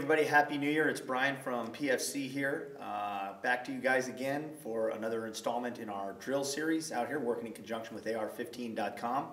everybody, Happy New Year. It's Brian from PFC here. Back to you guys again for another installment in our drill series out here, working in conjunction with AR15.com.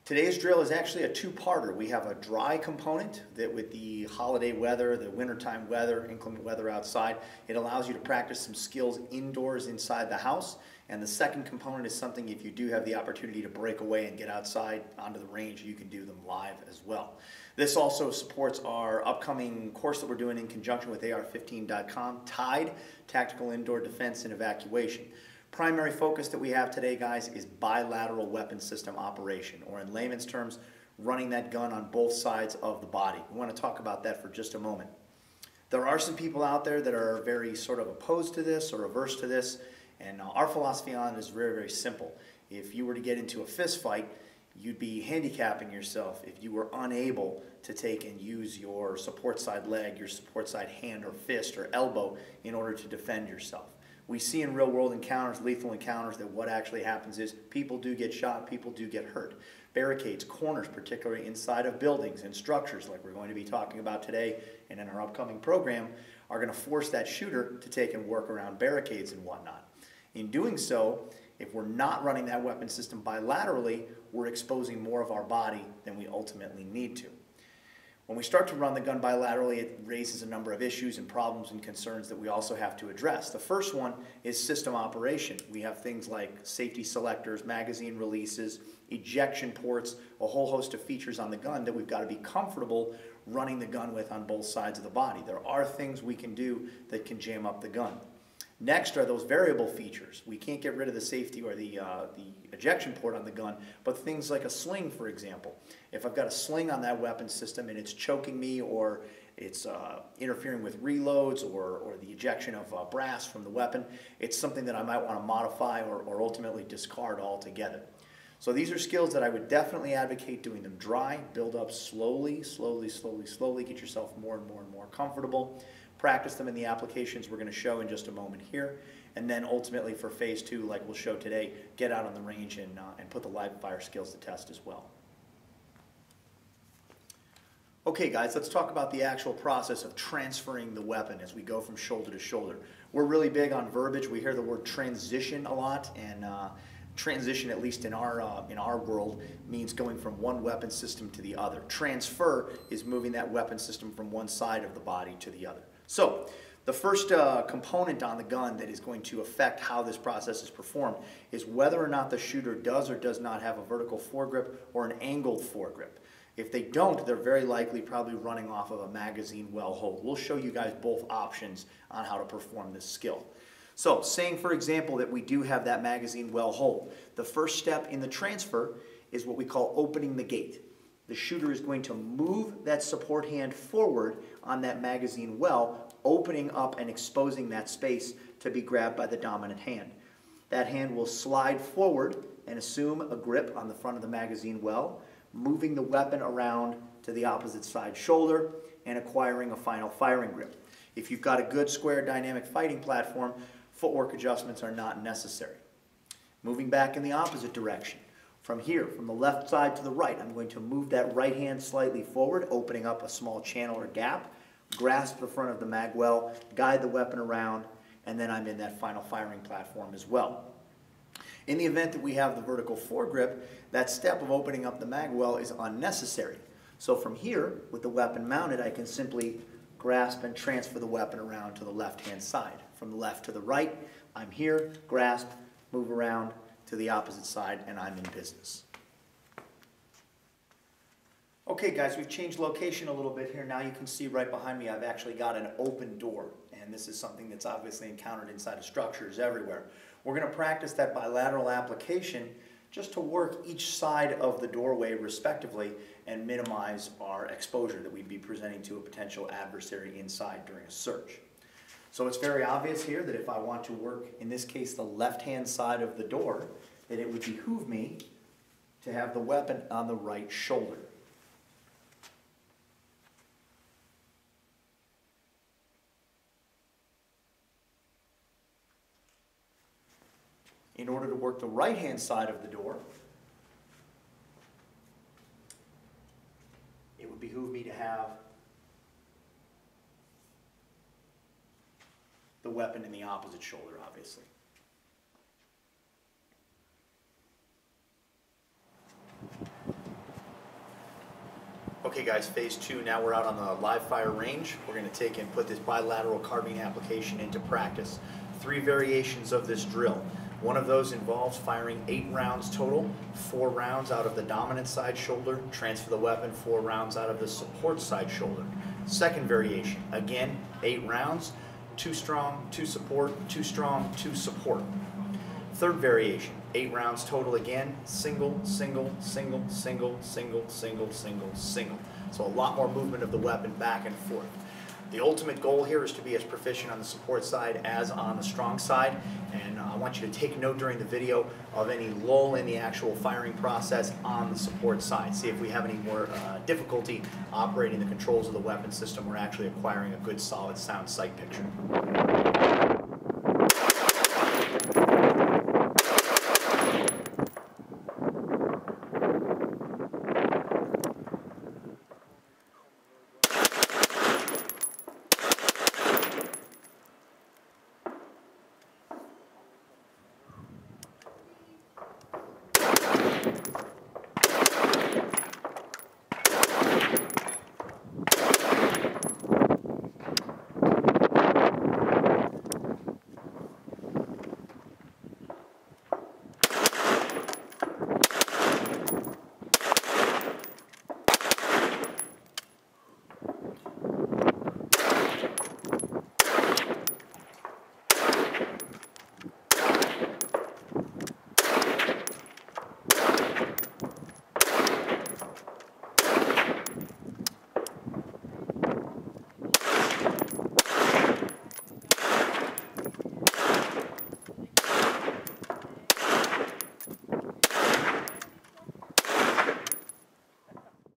Today's drill is actually a two-parter. We have a dry component that with the holiday weather, the wintertime weather, inclement weather outside, it allows you to practice some skills indoors inside the house. And the second component is something if you do have the opportunity to break away and get outside onto the range, you can do them live as well. This also supports our upcoming course that we're doing in conjunction with AR15.com, TIDE, Tactical Indoor Defense and Evacuation. Primary focus that we have today, guys, is bilateral weapon system operation, or in layman's terms, running that gun on both sides of the body. We want to talk about that for just a moment. There are some people out there that are very sort of opposed to this or averse to this, and our philosophy on it is very, very simple. If you were to get into a fist fight, you'd be handicapping yourself if you were unable to take and use your support side leg, your support side hand or fist or elbow in order to defend yourself. We see in real world encounters, lethal encounters, that what actually happens is people do get shot, people do get hurt. Barricades, corners, particularly inside of buildings and structures like we're going to be talking about today and in our upcoming program, are going to force that shooter to take and work around barricades and whatnot. In doing so, if we're not running that weapon system bilaterally, we're exposing more of our body than we ultimately need to. When we start to run the gun bilaterally, it raises a number of issues and problems and concerns that we also have to address. The first one is system operation. We have things like safety selectors, magazine releases, ejection ports, a whole host of features on the gun that we've got to be comfortable running the gun with on both sides of the body. There are things we can do that can jam up the gun. Next are those variable features. We can't get rid of the safety or the ejection port on the gun, but things like a sling, for example. If I've got a sling on that weapon system and it's choking me or it's interfering with reloads or the ejection of brass from the weapon, it's something that I might want to modify or ultimately discard altogether. So these are skills that I would definitely advocate doing them dry, build up slowly, get yourself more and more comfortable. Practice them in the applications we're going to show in just a moment here, and then ultimately for phase 2, like we'll show today, get out on the range and put the live fire skills to test as well. Okay guys, let's talk about the actual process of transferring the weapon as we go from shoulder to shoulder. We're really big on verbiage. We hear the word transition a lot, and transition, at least in our world, means going from one weapon system to the other. Transfer is moving that weapon system from one side of the body to the other. So, the first component on the gun that is going to affect how this process is performed is whether or not the shooter does or does not have a vertical foregrip or an angled foregrip. If they don't, they're very likely probably running off of a magazine well hold. We'll show you guys both options on how to perform this skill. So, saying for example that we do have that magazine well hold, the first step in the transfer is what we call opening the gate. The shooter is going to move that support hand forward on that magazine well, opening up and exposing that space to be grabbed by the dominant hand. That hand will slide forward and assume a grip on the front of the magazine well, moving the weapon around to the opposite side shoulder and acquiring a final firing grip. If you've got a good square dynamic fighting platform, footwork adjustments are not necessary. Moving back in the opposite direction. From here, from the left side to the right, I'm going to move that right hand slightly forward, opening up a small channel or gap, grasp the front of the mag well, guide the weapon around, and then I'm in that final firing platform as well. In the event that we have the vertical foregrip, that step of opening up the mag well is unnecessary. So from here, with the weapon mounted, I can simply grasp and transfer the weapon around to the left-hand side. From the left to the right, I'm here, grasp, move around to the opposite side, and I'm in business. Okay guys, we've changed location a little bit here. Now you can see right behind me I've actually got an open door, and this is something that's obviously encountered inside of structures everywhere. We're going to practice that bilateral application just to work each side of the doorway respectively and minimize our exposure that we'd be presenting to a potential adversary inside during a search. So it's very obvious here that if I want to work, in this case, the left-hand side of the door, that it would behoove me to have the weapon on the right shoulder. In order to work the right-hand side of the door, it would behoove me to have weapon in the opposite shoulder, obviously. Okay guys, phase 2, now we're out on the live fire range. We're going to take and put this bilateral carbine application into practice. 3 variations of this drill. One of those involves firing 8 rounds total, 4 rounds out of the dominant side shoulder, transfer the weapon 4 rounds out of the support side shoulder. Second variation, again, 8 rounds, 2 strong, 2 support, 2 strong, 2 support. Third variation, 8 rounds total again, single, single, single, single, single, single, single, single. So a lot more movement of the weapon back and forth. The ultimate goal here is to be as proficient on the support side as on the strong side, and I want you to take note during the video of any lull in the actual firing process on the support side. See if we have any more difficulty operating the controls of the weapon system or actually acquiring a good solid sound sight picture.